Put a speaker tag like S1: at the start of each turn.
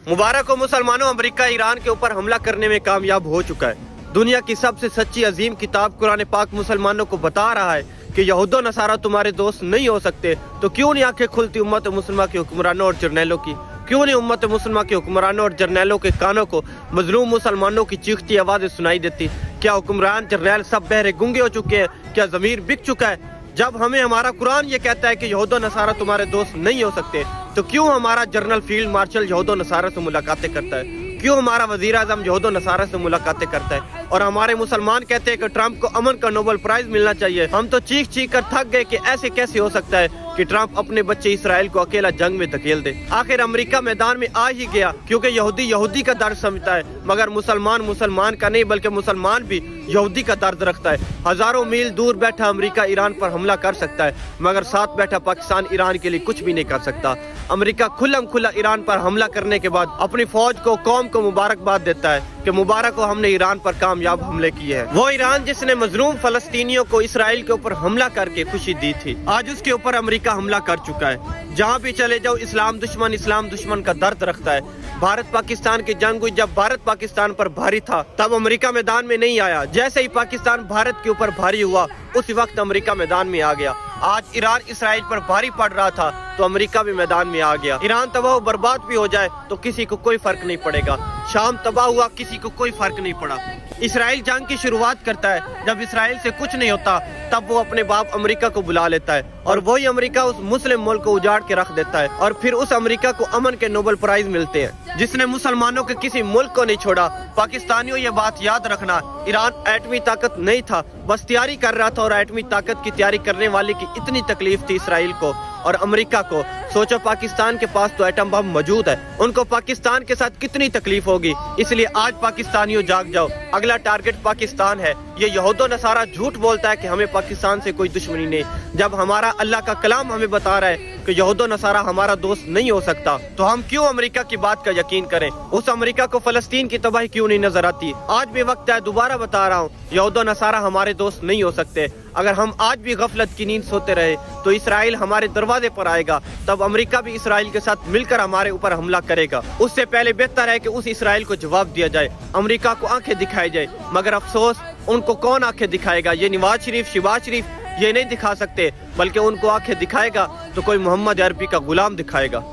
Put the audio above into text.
S1: मुबारक हो मुसलमानों, America Iran के ऊपर हमला करने में कामयाब हो चुका है। दुनिया की सबसे सच्ची अजीम किताब कुरान पाक मुसलमानों को बता रहा है कि यहूदो नसारा तुम्हारे दोस्त नहीं हो सकते। तो क्यों नहीं आंखें खुलती उम्मत मुसलमा के हुक्मरानों और जर्नैलों की? क्यों नहीं उम्मत मुसलमा के हुक्मरानों और जर्नैलों के कानों को मजलूम मुसलमानों की चीखती आवाज़ें सुनाई देती? क्या हुक्मरान जर्नैल सब बहरे गूंगे हो चुके हैं? क्या ज़मीर बिक चुका है? जब हमें हमारा कुरान ये कहता है कि यहूदो नसारा तुम्हारे दोस्त नहीं हो सकते, तो क्यों हमारा जनरल फील्ड मार्शल यहूदो नसारा से मुलाकातें करता है? क्यों हमारा वजीर आजम यहूदो नसारा से मुलाकातें करता है? और हमारे मुसलमान कहते हैं कि ट्रंप को अमन का नोबेल प्राइज मिलना चाहिए। हम तो चीख चीख कर थक गए कि ऐसे कैसे हो सकता है कि ट्रंप अपने बच्चे इसराइल को अकेला जंग में धकेल दे। आखिर अमेरिका मैदान में आ ही गया क्योंकि यहूदी यहूदी का दर्द समझता है, मगर मुसलमान मुसलमान का नहीं, बल्कि मुसलमान भी यहूदी का दर्द रखता है। हजारों मील दूर बैठा अमेरिका ईरान पर हमला कर सकता है, मगर साथ बैठा पाकिस्तान ईरान के लिए कुछ भी नहीं कर सकता। अमेरिका खुल्लम खुल्ला ईरान पर हमला करने के बाद अपनी फौज को, कौम को मुबारकबाद देता है कि मुबारक हो, हमने ईरान पर कामयाब हमले किए हैं। वो ईरान जिसने मजलूम फलस्तीनियों को इसराइल के ऊपर हमला करके खुशी दी थी, आज उसके ऊपर अमेरिका हमला कर चुका है। जहाँ भी चले जाओ इस्लाम दुश्मन का दर्द रखता है। भारत पाकिस्तान की जंग हुई, जब भारत पाकिस्तान पर भारी था तब अमेरिका मैदान में नहीं आया। जैसे ही पाकिस्तान भारत के ऊपर भारी हुआ, उसी वक्त अमेरिका मैदान में आ गया। आज ईरान इसराइल पर भारी पड़ रहा था तो अमेरिका भी मैदान में आ गया। ईरान तबाह बर्बाद भी हो जाए तो किसी को कोई फर्क नहीं पड़ेगा। शाम तबाह हुआ, किसी को कोई फर्क नहीं पड़ा। इसराइल जंग की शुरुआत करता है, जब इसराइल से कुछ नहीं होता तब वो अपने बाप अमेरिका को बुला लेता है और वही अमेरिका उस मुस्लिम मुल्क को उजाड़ के रख देता है। और फिर उस अमेरिका को अमन के नोबेल प्राइज मिलते हैं, जिसने मुसलमानों के किसी मुल्क को नहीं छोड़ा। पाकिस्तानियों ये बात याद रखना, ईरान एटमी ताकत नहीं था, बस तैयारी कर रहा था। और एटमी ताकत की तैयारी करने वाले की इतनी तकलीफ थी इसराइल को और अमेरिका को। सोचो पाकिस्तान के पास तो एटम बम मौजूद है, उनको पाकिस्तान के साथ कितनी तकलीफ होगी। इसलिए आज पाकिस्तानियों जाग जाओ, अगला टारगेट पाकिस्तान है। ये यहूदो नसारा झूठ बोलता है कि हमें पाकिस्तान से कोई दुश्मनी नहीं, जब हमारा अल्लाह का कलाम हमें बता रहा है कि यहूदो नसारा हमारा दोस्त नहीं हो सकता। तो हम क्यों अमेरिका की बात का यकीन करें? उस अमेरिका को फलस्तीन की तबाही क्यों नहीं नजर आती? आज भी वक्त है, दोबारा बता रहा हूँ, यहूदो नसारा हमारे दोस्त नहीं हो सकते। अगर हम आज भी गफलत की नींद सोते रहे तो इसराइल हमारे दरवाजे पर आएगा, तब अमेरिका भी इसराइल के साथ मिलकर हमारे ऊपर हमला करेगा। उससे पहले बेहतर है कि उस इसराइल को जवाब दिया जाए, अमेरिका को आंखें दिखाई जाए। मगर अफसोस, उनको कौन आंखें दिखाएगा? ये नवाज शरीफ, शहबाज शरीफ ये नहीं दिखा सकते, बल्कि उनको आंखें दिखाएगा तो कोई मोहम्मद अरबी का गुलाम दिखाएगा।